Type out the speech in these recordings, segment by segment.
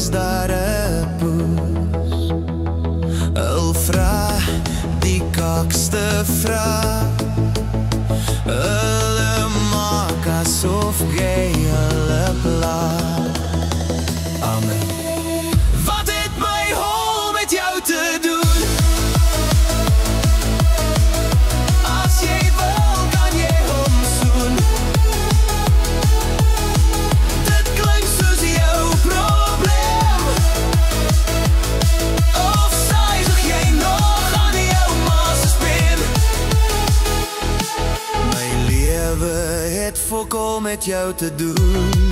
is daar 'n poes. Hulle vra die kakste vraag. Hulle maak asof jy hulle plaag. Amen. Wat het my hol met jou te doen? As jy wil, kan jy hom soen. Dit klink soos jou probleem. Of suig jy nog aan jou ma se speen? My lewe het fokol met jou te doen.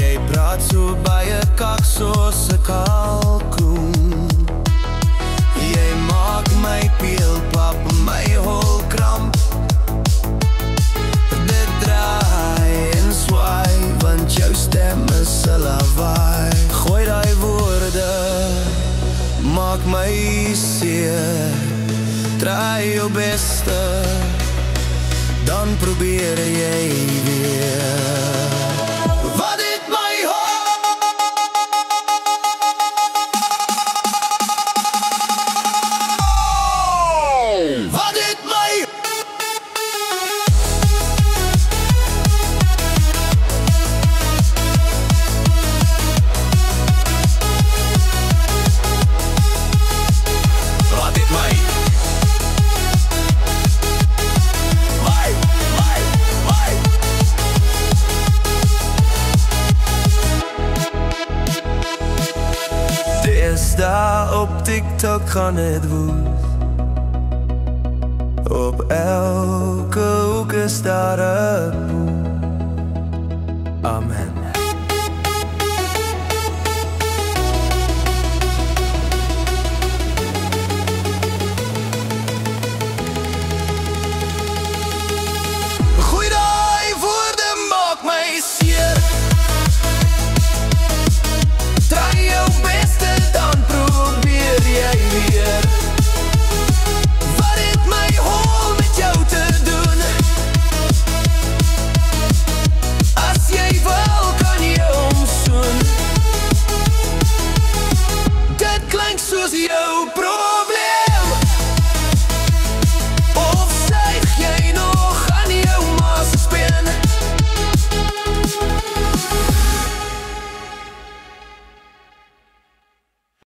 Jy praat so baie kak soos 'n kalkoen. Jy maak my peelpap, my hol kramp. Dit draai en swaai, want jou stem is 'n lawaai. Gooi daai woorde, maak my seer. Draai jou beste, dan probeer jy weer. Wat het my hol? Wat het my? Wat het my? Daar op TikTok gaan het woes. Op elke hoek is daar 'n